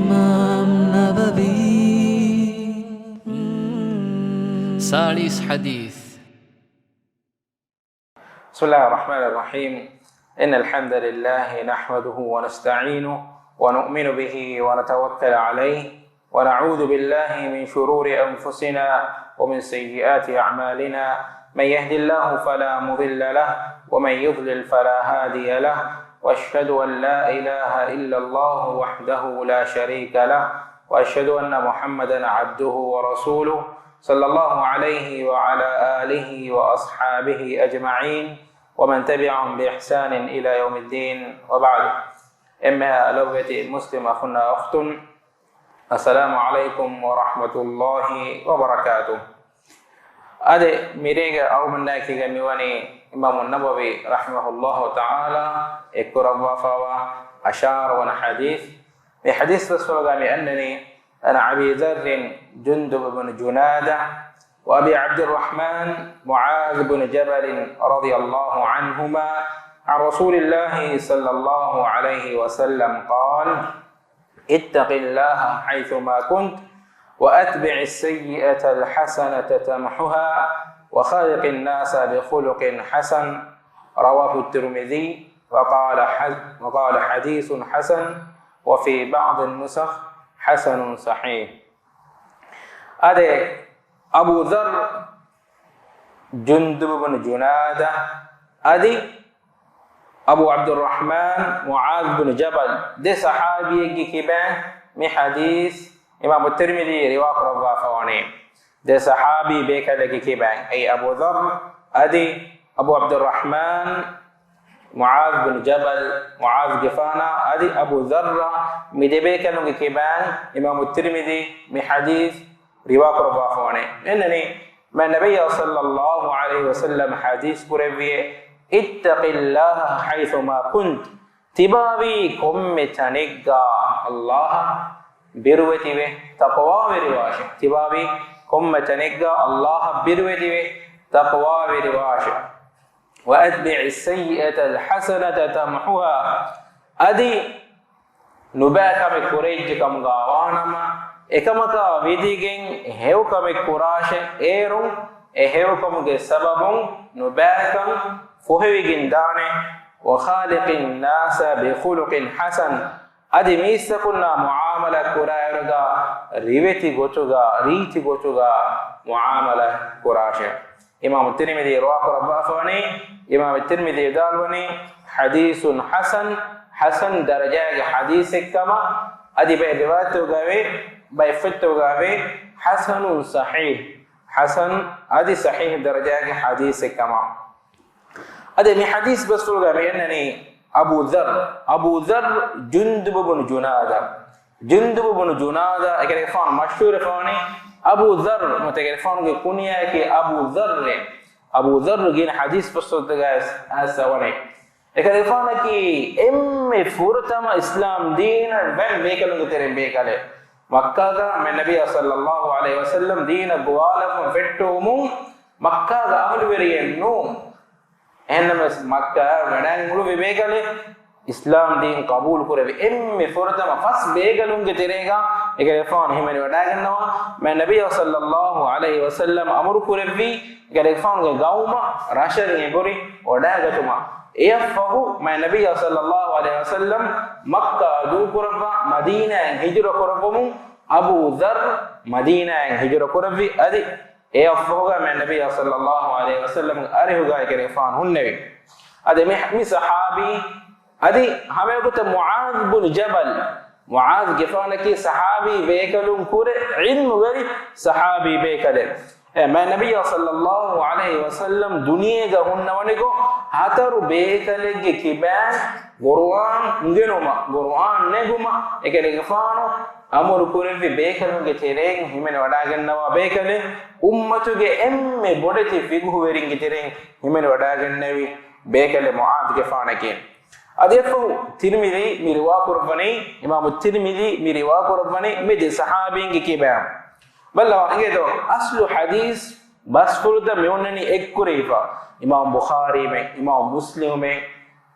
इमाम नबवी 40 हदीस। बिस्मिल्लाहिर्रहमानिर्रहीम। इन्नल हम्दुलिल्लाहि नहमदुहु व नस्तईनुहु व नु'मिनु बिही व नतवक्कलु अलैहि व नऊज़ु बिल्लाहि मिन शुरूरि अनफुसिना व मिन सय्यिआति अअमालिना। मन यहदिल्लाहु फला मुदिल्ल लहु व मन युद्लिल फला हादिय लहु व अशहदु अन ला इलाहा इल्लल्लाहु वहदहु ला शरीका लहु व अशहदु अन्ना मुहम्मदन अब्दुहु व रसूलुहु सल्लल्लाहु अलैहि व अला आलिहि व अस्हाबिहि अजमईन व मन तबिअहुम बिइहसान इला यौमिद्दीन व बाद। एम्मा अलवति मुस्लिम अखुना अख्तुन, अस्सलामु अलैकुम व रहमतुल्लाहि व बरकातुह। अदे मिरेगे अवमन्ना किगे मिवनी इमाम नबवी रहमहुल्लाह ताला एक रवाफावा अशार वन हदीस में हदीस रसूल में अन्ननी أنا أبي ذر جندب بن جنادة وأبي عبد الرحمن معاذ بن جبل رضي الله عنهما عن رسول الله صلى الله عليه وسلم قال: اتق الله حيثما كنت وأتبع السيئة الحسنة تمحها وخالق الناس بخلق حسن. رواه الترمذي وقال حديث حسن وفي بعض النسخ حسن صحيح. أدي أبو ذر جندب بن جنادة أدي أبو عبد الرحمن معاذ بن جبل دي صحابي كبان من حديث إمام الترمذي رواق رضا فواني دي صحابي بيك لك كبان أي أبو ذر أدي أبو عبد الرحمن معاذ بن جبل معاذ جفانا أدي أبو ذر مدبيك لك كبان إمام الترمذي من حديث رواق رضا فواني إنني ما النبي صلى الله عليه وسلم حديث قريبية: اتق الله حيثما كنت تباوي كم تنقى الله بروتي به تقوى برواشه تباوي كم تنقى الله بروتي به تقوى برواشه وأتبع السيئة الحسنة تمحها. أدي نباك بكوريج كم غاوانما එකමක විදිගෙන් හේවකම කුරාෂ ඒරුම් හේවකමගේ සබබුන් නුබෑකම් ෆොහෙවිගින් දානේ වඛාලිකින් නාස බිඛුලුකින් හසන්. අදි මිස්සකුන්නා මුආමලා කුරායරගා රිවෙති ගොතුගා රීති ගොතුගා මුආමලා කුරාෂ. ඉමාම් තිර්මිදි රවාහ රබ්බාෆවනි ඉමාම් තිර්මිදි දාල්වනි හදීසුන් හසන් හසන් දරජාගේ හදීසෙක්කම අදි බේ රිවායතු ගාවේ بيفتو غابي حسن صحيح حسن ادي صحيح درجه حديث كما ادي من حديث بس غابي انني ابو ذر جندب بن جناده اگر فان مشهور فاني ابو ذر متعرفون كنيا كي ابو ذر جين حديث بس غاس اسواني اگر فان كي ام فورتما اسلام دين بن بيكلو ترين بيكاله मक्का में नबी सल्लल्लाहु अलैहि वसल्लम दीन गुवालम फेट्टोमु मक्का अमलवेरियन्नु एनमस मक्का वडन मुळु विवेकले इस्लाम दीन कबूल कुरेवि एम्मे फुरतम फस बेगलुंगे तेरेगा एगे फोन हिमनि वडागन्නවා मैं नबी सल्लल्लाहु अलैहि वसल्लम अमर कुरेवि एगे फोन गे गाउमा राशरिये गोरी वडागतुमा एफहु मैं नबी सल्लल्लाहु अलैहि वसल्लम मक्का दू कुरवा मदीना हिजरा कुरवमु अबू ذر मदीना हिजरा कुरवि अदि एफहुगा मैं नबी सल्लल्लाहु अलैहि वसल्लम अरेहुगा के फान हुन्नवी अदि मी सहाबी अदि हमें को मुआज बिन जबल मुआज गिफान की सहाबी बेकलुम कुरे इल्म गरी सहाबी बेकले मैं नबी सल्लल्लाहु अलैहि वसल्लम दुनिया का हुन्नवने को हाथरु बेकले के किबान कुरान नगेनुमा कुरान नेगुमा एकले गफानो अमर कुरेवि बेकलु के तेरें हिमेन वडागन्नवा बेकले उम्मतुगे एम्मे बोडेति फिगु वेरिंग के तेरें हिमेन वडागन्नवी बेकले मुआद गफान के अदेफु तिर्मिजी मिरवा कुरबनी इमाम तिर्मिजी मिरवा कुरबनी में सहाबीन के किबान बल्ला ये तो असलु हदीस बस फुलदा मेवननी एक कुरेफा इमाम बुखारी में इमाम मुस्लिम में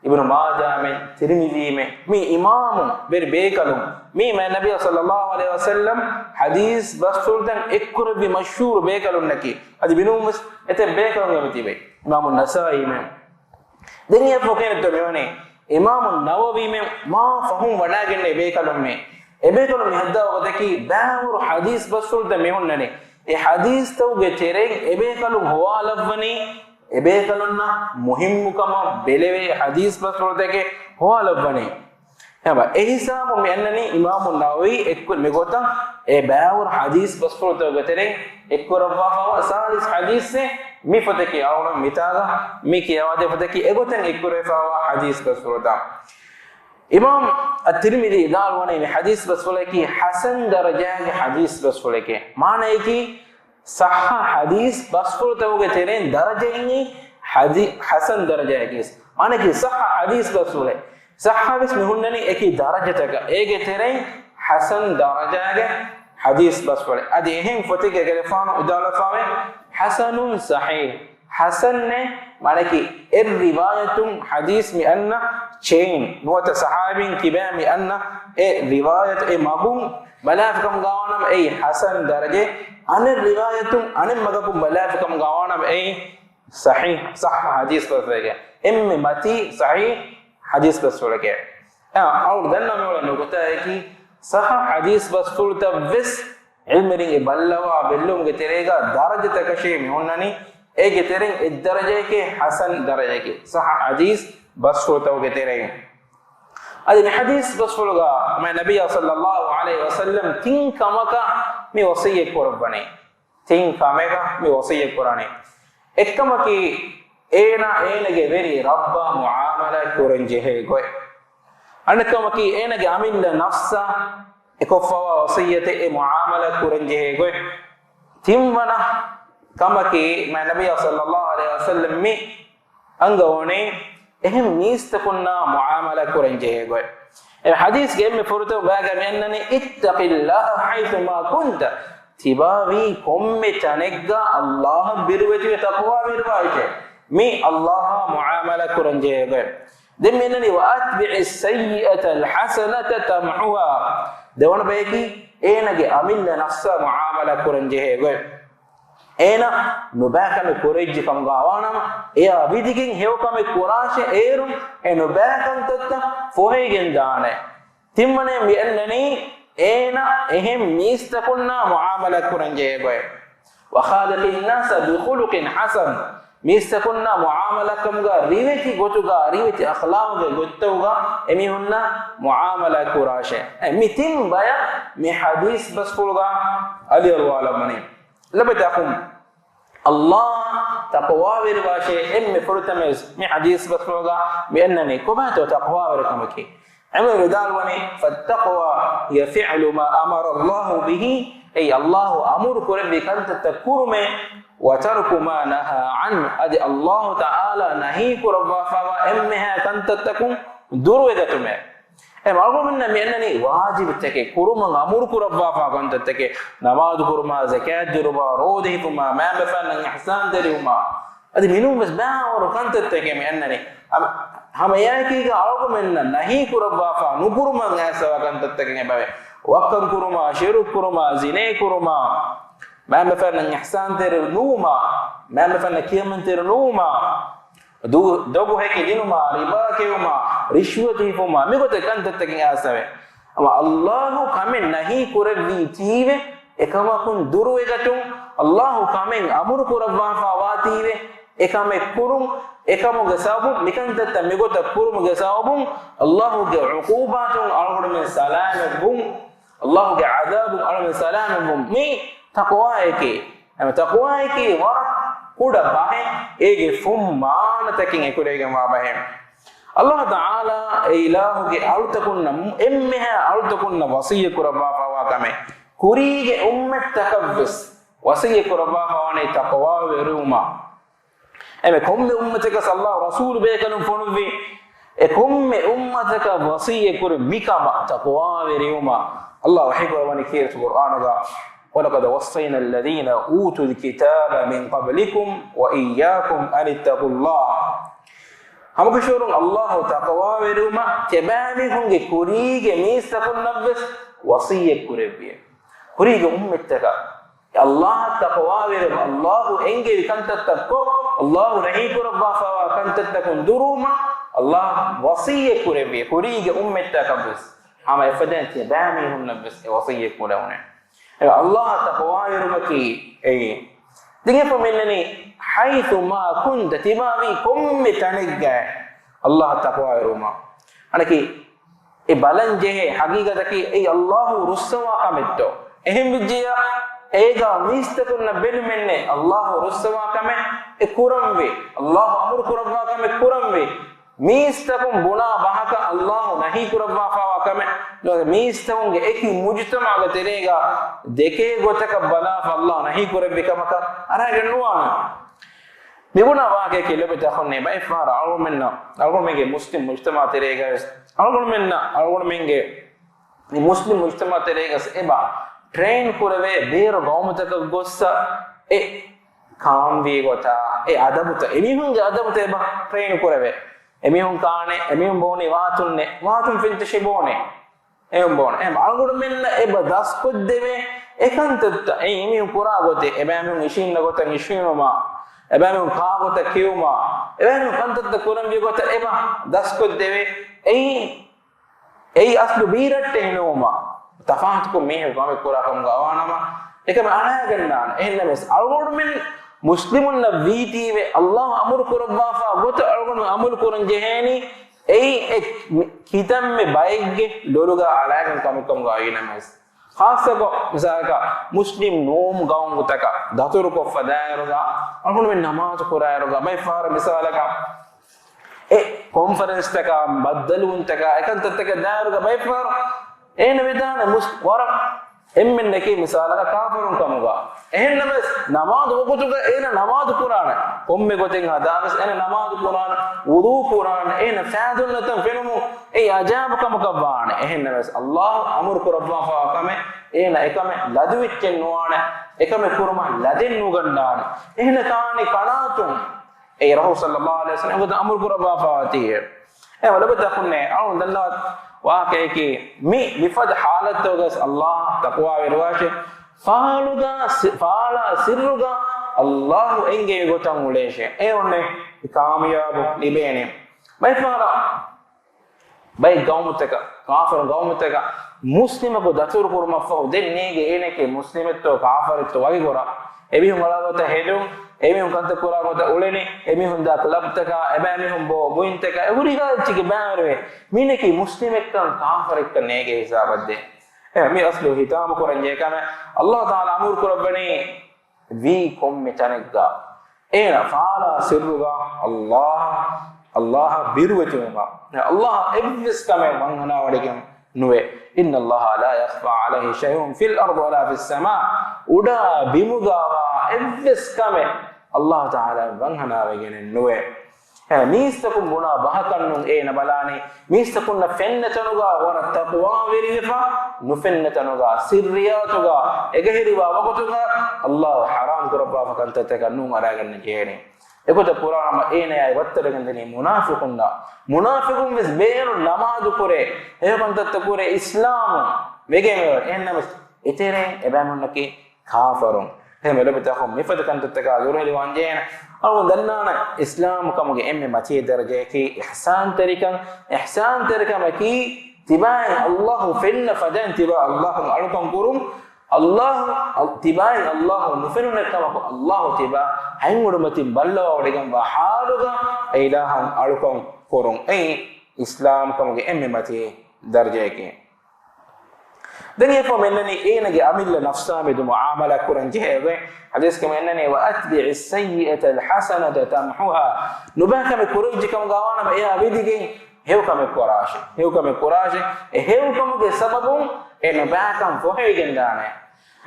ibnu majah men tirmidhi men mi imam ber bekalum mi ma nabiy sallallahu alaihi wasallam hadis basuldan ekkur bi mashhur bekalum naki adi binum ete bekalum ngamti be imam an-nasai men deniya foken to meone imam an-nawawi men ma fahum wada genne bekalum me e bekalum hadda wadaki bawur hadis basuldan me honnane e hadis tawge tereng e bekalum hawalawani එබේකලොන්න මුහිම්මුකම බෙලවේ හදීස් බස්වල දෙකේ හොලබනේ එබ එහිසාම මෙන්නනි ඉමාම් නවවි එක්ක මෙගොත ඒ බෑවර හදීස් බස්වල දෙකේ එක්කරවවා සාලිස් හදීස්සේ මිෆතකේ අවුන මිතාගා මි කියවද ෆතකේ එගොතෙන් එක්කරවවා හදීස් බස්වල දා ඉමාම් අත්-තිර්මිදි දාල්වනේ මේ හදීස් බස්වල කි හසන් දරජාගේ හදීස් බස්වල කේ මානේ කි صح حديث بسفر توجه ترين درجة إني حديث حسن درجة كيس أنا كي صح حديث بسفر صح بس مهندني أكيد درجة تك إيه ترين حسن درجة حديث بسفر أدي هم فتك كلفان ودالة فاهم حسن صحيح حسن معنى كي الرواية حديث مئنا chain نوت صحابي كبار مئنا رواية مقوم بلافكم قاونم أي حسن درجة أن الرواية أن مذكم بلافكم قاونم أي صحيح صح حديث بسولك إم متي صحيح حديث بسولك أو دنا مولا نقطة كي صح حديث بسولك بس علم رين بلوا بلوم كتيريجا درجة تكشي مهونني أي كتيرين الدرجة كي حسن درجة كي صح حديث بسولك وكتيرين هذا الحديث بسولك ما النبي صلى الله عليه وسلم تين كمك مي وصية قرباني تين كمك مي وصية قراني إكمكي إينا جبري رب معاملة كورنجه كوي أنا كمكي إينا جامين لنفسه إكفوا وصية معاملة كورنجه كوي تين ونا كمكي ما النبي صلى الله عليه وسلم مي أنغوني එහෙම නීස්තකුන්නා මුආමලා කරන්ජේ ගොයි ඒ හදීස් ගෙම ෆුරුතෝ බාගා මෙන්නනි ඉත්තකිල්ලාහ හයිතුමා කුන්ත තිබාවි කොම්මෙ තනෙග්ගා අල්ලාහ බිරුවති තක්වා බිරුවායිචේ මේ අල්ලාහ මුආමලා කරන්ජේ ගොයි දෙ මෙන්නනි වඅත්බිഇ සයියතල් හසනත තම්හුවා දෙවන බේකි ඒනගේ අමිල්ල නෆ්ස මුආමලා කරන්ජේ ගොයි එන නොබෑකම කොරෙජ්ජි කම් ගාවානම එයා විදිකින් හේවකම කුරාෂේ ඒරුම් එ නොබෑකම් තත්ත ෆොහෙගෙන් දානේ තිම්මනේ මෙන්නනි එන එහෙම් මිස්තකුන්නා මුආමලා කුරන්ජේ ගොය වඛාලකින් الناس بخلق حسن මිස්තකුන්නා මුආමලා කම් ගා රිවෙති ගොතුගා රිවෙති අඛලාවගේ ගොත්තෝගා එමිහුන්නා මුආමලා කුරාෂේ මිතින් බය මේ හදීස් බස්ෆුල්ගා අලි අල්වාලමනි لبدأكم الله تقوى ورواشه إم فرتمز من حديث بسرعة بأنني كبات وتقوى وركمكي عمر دالوني فالتقوى هي فعل ما أمر الله به أي الله أمرك ربك أن تذكرم وترك ما نهى عنه أدي الله تعالى نهيك ربا فإمها كنت تكون دروجتم معلوم إن أنني واجب تكي كرما أمور كربا فكنت تكي نماز كرما زكاة جربا روده كما ما بفن إحسان دريما هذا منو بس باور كنت تكي أنني هم يأكي معلوم إن نهي كربا فنكرما ناس وكنت تكي بابه وقت كرما شرب كرما زنا كرما ما بفن إحسان درنوما ما بفن كيمن درنوما دوغو هيك دينوما ربا كيوما رشوتي فما ميغوت كانت تكين اسوي اما الله كامن نهي كوربي تيوه එකම කුන් දුරු එකතුම් الله كامن امر كوربا فواتيوه එකම කුරුම් එකම ගසාවු මිකන්දත මිගොත කුරුම් ගසාවු الله ගේ උකූබාතුන් අල්ගොඩම සලාමබුම් الله ගේ අදාබු අල්ගොඩම සලාමබුම් මේ තක්වා එකේ එම තක්වා එකේ වර කුඩ බහෙ ඒගේ ෆුම්මාන තකින් එකුරේගෙන් වාබහෙ Allah Ta'ala ilahu ge altakunna emmeha altakunna wasiya kuraba fawa kame kurige ummat takabbus wasiya kuraba fawane taqwa veruma eme komme ummataka sallallahu rasul bekalum fonuvi e komme ummataka wasiya kur mikama taqwa veruma Allah wahiba wa nikir Qur'an ga ولقد وصينا الذين اوتوا الكتاب من قبلكم واياكم ان اتقوا الله hamukishurun Allah taqwa veruma tebami hunge kurige mistakun nabbes wasiyya kurebbiye kurige ummettaka Allah taqwa verum Allah enge kantattakko Allah nahi kurabba fawa kantattakun duruma Allah wasiyya kurebbiye kurige ummettaka bes ama ifadan tebami hun nabbes wasiyya kurawne Allah taqwa veruma ki dinge pomennani haythu ma kunta tibawi komme tanigga Allah taqwa veruma anaki e balanje hagigata ki ei Allah russawa kametto ehim bijja ega mistakunna belmenne Allah russawa kame e kuramwe Allah amur kurabwa kame kuramwe mistakun buna bahaka Allah nahi kurabwa fawa kame no mistakunge eki mujtama ga terega deke gotaka bala fa Allah nahi kurabbi kamaka aragen nuwana Mibuna wake ke lebe takhonne bay fara algomenge muslim mujtama terega algomenge ni muslim mujtama terega eba train kurave beer gawmutaka gossa e kambi gota e adabuta emihunge adabuta eba train kurave emihun kaane emihun bone watun finta shibone em bone em algomenne eba daskod deve ekantutta e emihun kura gote eba emihun ishinna gota ishinoma ebanu kaagota kiyuma ebanu kantatta kurambi gota eba daskod deve ei aslu biratte hinoma tafahat ko mehe game kurakam gawanama ekam anayagannan ennames algormen muslimun na vitiwe Allah amur kurabba fa gota algon amul kurun jeheni ei kitamme baigge loruga alayagan kamukam gainames खासको मिसाल का मुस्लिम नोम गांव तका दातुर को फदायरोगा और में नमाज कुरायरोगा भाई फार मिसाल का ए कॉन्फ्रेंस तका बदलुन तका एकंत तका दायरोगा भाई फार ए नविदान मुस्वर एमन नकी मिसाल का काफरुन कमुगा एहन नमस नमाज वकुतुगा एन नमाज कुरान कोम्मे गोतें हदावस एन नमाज कुरान वुदू कुरान एन फादुन नतम फिनुमु ए अजाब कमकबान एहन नमस अल्लाह अमर कुरब्बा फा कमे एन एकमे लदुविच्चन नुवान एकमे कुरमा लदिन नुगंडान एहन तानी कनातुन ए रसूल सल्लल्लाहु अलैहि वसल्लम गद अमर कुरब्बा फाती है ए वलब तखने औ दल्ला वाके की मी बिफद हालत तोगस अल्लाह तकवा विरवाशे फाला सिर्रुगा अल्लाह एंगे गोतम उलेशे ए ओन्ने कामयाब लिबेने भाई फाला भाई गाउमतका काफर गाउमतका मुस्लिम को दतुर कुरमा फो देनेगे एने के मुस्लिम तो काफर तो वगी गोरा एबी हमरा गोता हेदु एबी हम कंत कोरा गोता उलेने एबी हम दा क्लब तका एबी हम बो बुइन तका एगुरिगा चिके बारवे मीने की मुस्लिम एकन काफर एक नेगे हिसाब दे ए मी असलो हिताम कोरंजे कम अल्लाह ताला अमर कुरबनी वी कोम मिटनेगा एना फाला सिरुगा अल्लाह बिरवचुगा अल्लाह एब्विस कमे मंगना वडिगम नुवे इन्न अल्लाह ला यख्फा अलैहि शैउन फिल अर्द वला फिस समा उडा बिमुगावा एब्विस कमे अल्लाह ताला मंगना वगेने नुवे मीस्तकुम बुना बहकन्नु एन बलानी मीस्तकुन फेन्नतनुगा वर तक़वा वेरिफा नुफेन्नतनुगा सिर्रियातुगा एगहिरिवा वगतुगा अल्लाह हराम कुरबा फकंत तकन्नु अरागन जेने एकोत पुराण एने ay wattadagandeni munafiqun ves beenu namaz kore ehontat kore islam vegeme ennamas itere ebamunaki kafirun heme lobita khum mifad kant taka yurheli wanjena aw dannana islam kamuge emme machi daraje ki ihsan tarikan ki tibai allah finna fadan tiba allah alukum kurum Allah tibai Allah nufenuna kama Allah tiba haingudumati ballawa odigam wa haluga ilahan alukum korun ei islam kamuge emme mati darje ke daniya fo menani enage amilla nafsa medu muamala kuran jehwe hadis ke menani wa atbi'i as-sayyi'ata al-hasanata tamhuha nubaka me kuruji kam gawana ma ya vidige hewkame courage hewkamuge sababun ena baakam fohegendane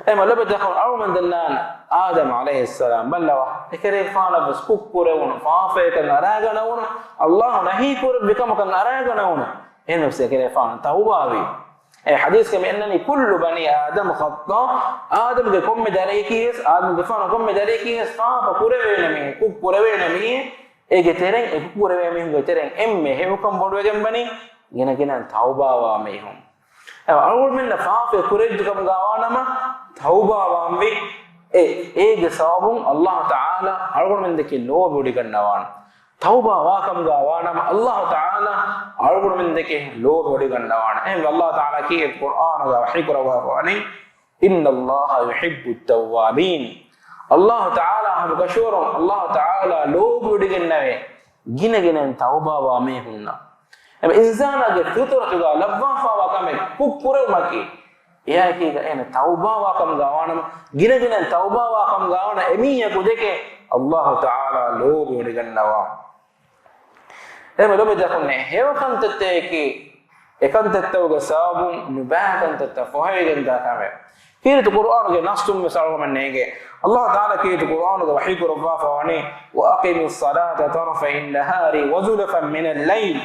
ema labada khon awman dallan adam alayhi salam ballawa ekere faana basku kurewun faafe kan araganawun allah nahi kur bikam kan araganawun ena sekere faana tawbawi e hadith ke annani kullu bani adam khata adam ge komme dareki adam ge faana komme dareki fa kurewene mi ku kurewene mi ege tereng e kurave mihun tereng emme hewkam bodwegen bani gina tauba wa mehum algol menna faafe kurejjukam gawanama tauba wa ambi ege sabun Allah taala algol men deke lobe odi gannawan tauba wa kam gawanama Allah taala algol men deke lobe odi gannawan Allah taala ki Qur'an ga hikra wa ani inna Allah yuhibbu at-tawwabin Allah taala ham kashurun Allah taala lobe odi gannave gina tauba wa mehunna insana ge fitratu ga labba fa wa kame kukkure maki eya ki ga ena tauba wa kam gawanam gina tauba wa kam gawana emiya ku deke Allah taala lobe odi gannawa lobe dakunne hewkan tatteki ekan tattawga sabun nubakan tatta fohegen da kame kiritu Qur'an ge nastum misal manege Allah taala kiritu Qur'an ge wahi ku rabba fa wani wa aqimis salata tarafay an-nahari wa zulfan min al-layl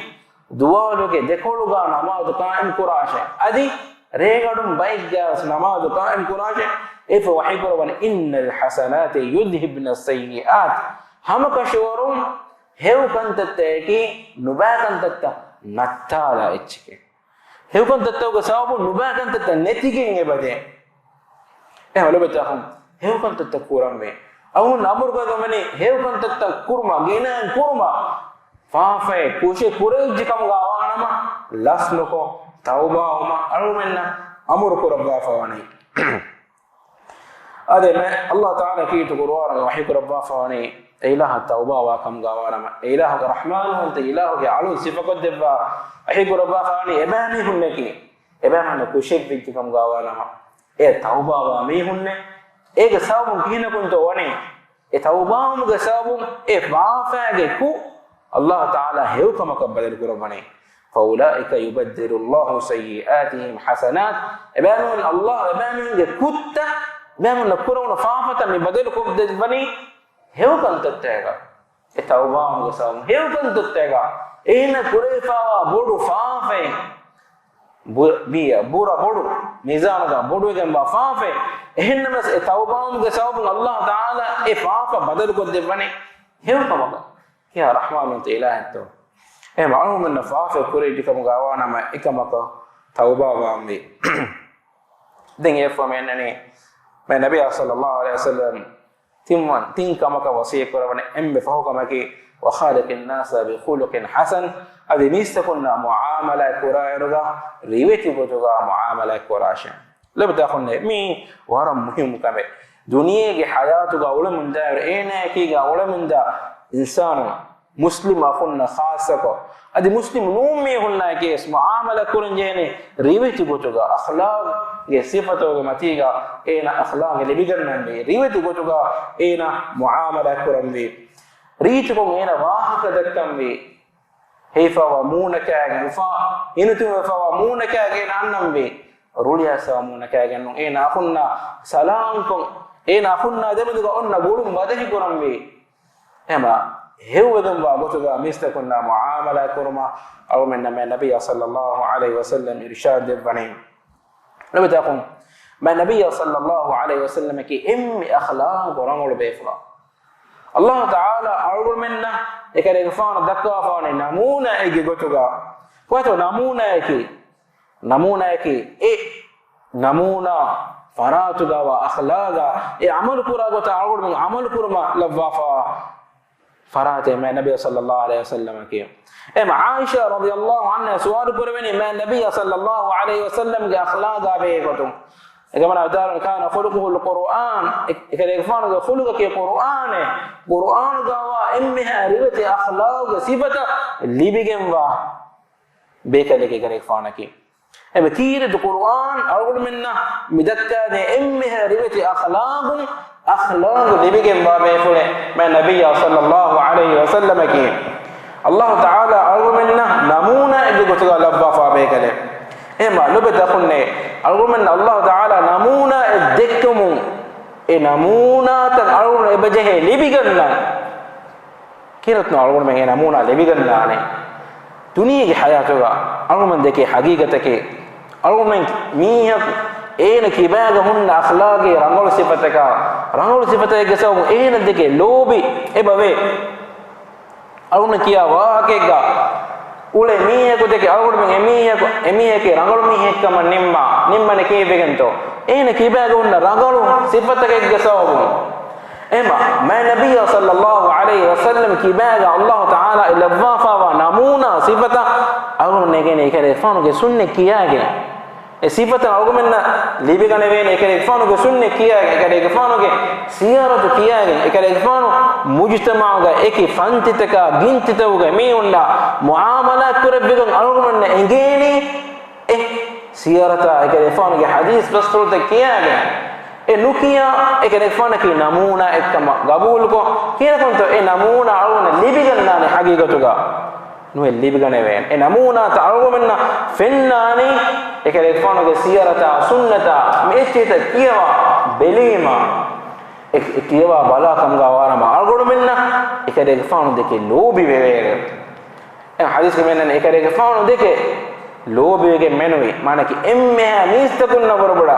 duwaluge dekoluga namaz qaim kurashe adi regadum baiggas namaz qaim kurashe if wahi kurwan innal hasanati yudhibna as-sayyi'at hamakashwarum hewkan tatteki nubakan tatta nattala echke hewkan tattawga sababu nubakan tatta netigen ebade lobetahum hewkan tatta kurambe awun amurga gamani hewkan tatta kurma gena kurma faafe kushe kureji kam gawanama lasnuko tauba uma alumenna amur kurabba fawani ade me Allah taala ki to Qur'an wa hi kurabba fawani ilaha tauba wa kam gawanama ilaha rahman wa anta ilahu alu sifaqad debba hi kurabba fawani ebani hunneki ebana kushe biji kam gawanama tauba wa mi hunne ege sabun kina kunto wani tauba mu ga sabun faafa ge ku Allah taala hewkama kabadal kurabani faulaika yubaddilu Allah sayyi'atihim hasanat ebanun Allah ebanun ge kutta ebanun kuruna faafata mi badal kubdani hewkan tattega tawbam ge sam hewkan tattega ena kurefa bodu faafe biya bura bodu mizan ga bodu ge ba faafe ehennamas tawbam ge sam Allah taala faafa badal kubdani hewkama ya rahman anta ilahi to ma'lum an faafa kuredi kam gawana ma ikamaka tauba wa ambi dinge fomenani ma nabiy sallallahu alaihi wasallam timman tinkamaka wasiya kurawani embe fahukamaki wa khaliqin nasa bi khuluqin hasan adi mistakuna muamala kurayruga riweti botuga muamala kurasha labda khunne mi waram muhim kame duniya ge hayatuga ulamunda ene ki ga ulamunda इंसान मुस्लिम अखुन्ना खासा को अदि मुस्लिम नूमी हुन्ना के इस मुआमला कुरंजेने रिवति गोचुगा अखलाक ये सिफतों के मतीगा एना अखलाक ले बिगड़ने में रिवति गोचुगा एना मुआमला कुरंबे रीच को एना वाह का दक्कम भी हेफा व मून क्या है मुफा इन तुम हेफा व मून क्या है नान्नम भी रुलिया सा मून क्या है नु एना अखुन्ना सलाम को एना अखुन्ना जब दुगा उन्ना गुरुम मदही कुरंबे ema hewedum ba gotuga mistakuna muamala kurma aw min nabiy sallallahu alaihi wasallam irshad bani nabi taqum ma nabiy sallallahu alaihi wasallam ki akhlaq rangol befra Allah taala arul minna ekare gfan dakka fane namuna ege gotuga kwato namuna namuna faratuga wa akhlaqa amal kura gota arul min amal kurma lawafa फराते मैं नबी सल्लल्लाहु अलैहि वसल्लम के आयशा रज़ियल्लाहु अन्हा सवाल करवेनी मैं नबी सल्लल्लाहु अलैहि वसल्लम के अखलाक आबे को तुम कमना उदाहरण कान खुलुकुल कुरान एकरे गफान के खुलुक के कुरान है कुरान का वा इम्हा रिवत अखलाक सिफत लिबिगम वा बेकले के करे गफान की तीर कुरान और मिन्ना मिदक्का ने इम्हा रिवत अखलाक लिबिगम वा बेफुले मैं नबी सल्लल्लाहु अलैहि वसल्लम की अल्लाह ताला और मिन्ना नमूना इदु गुतगा लब्बा फा बेकले मालूम तखुन्ने अल्गुमन अल्लाह ताला नमूना देखमु नमूना तक अल्गुन बजहे लिबिगन्ना किरतनो अल्गुन में नमूना लिबिगन्ना ने दुनिया की हयातुगा अल्गुमन देखे हकीकत के अल्गुमन मीह एन किबाग हुन अखलाक रंगोल सिफत के सब एन देखे लोबी एबवे aluna kiya waakega ule miyeko deke algodu men emiyeke rangalu mihekama nimmane kibegento ene kibaga unna rangalu sifatake gasawu ema ma nabiyya sallallahu alaihi wasallam kibaga Allah taala ila dhafa wa namuna sifata algodu negene ikare fanu ge sunne kiyage e sifata algomenna libigane vene ikare fanu ge sunne kiyage ikare fanu ge siyaratu kiyage ikare fanu mujtama'uga eki fantitaka gintitawuga mi unna muamalat kurabbigan algomenna engeni siyarata ikare fanu ge hadith bastul takiyage nukiya ekene fana ki namuna ekkama gabul ko kira konto namuna aluna libigan nani haqiqatuga nuwe libigane wen namuna ta algomenna fennani ekene fana ge siyarata sunnata meechita kiyawa belima kiyawa bala kamga warama algomenna ekene fana deke lobi wevere hadith ke menna ekene fana deke ಲೋಬಿಗೆ ಮೆನುವಿ ಮಾನಕಿ ಎಮ್ಮೆ ಮೀಸ್ತಕುನ್ನ ಬರಬಡ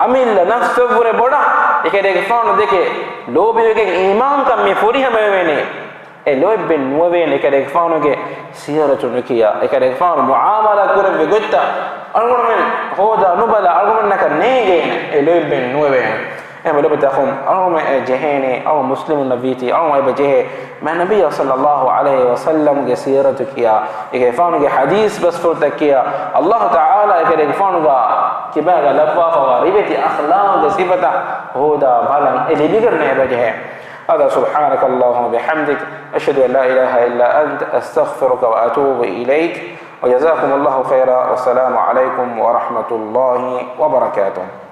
ಅಮಿಲ್ಲ ನಫ್ಸವರೆ ಬಡ ಏಕೆಡೆಗೆ ಫಾನು ದೆಕೆ ಲೋಬಿಗೆ ಈಮಾನ್ ಕಮ್ಮಿ ಫುರಿಹ ಮೇವೇನೆ e loibben nuwene ékadege fawnuge siyaratu nukiya ékadege fawnu muamala kurebe gotta algomen hoda nubala algomen naka negene e loibben nuwene ema lobata khum algomen e jehene aw muslimun nabiti aw ma jehe ma nabiyya sallallahu alaihi wasallam ge siyaratu kiya ékadege fawnuge hadith bas furta kiya Allah taala ékadege fawnuga kibaga labba fa ribati akhlaq sifata hoda balan e libigarne e jehe هذا سبحانك اللهم وبحمدك أشهد أن لا إله إلا أنت أستغفرك وأتوب إليك وجزاكم الله خيرا والسلام عليكم ورحمة الله وبركاته.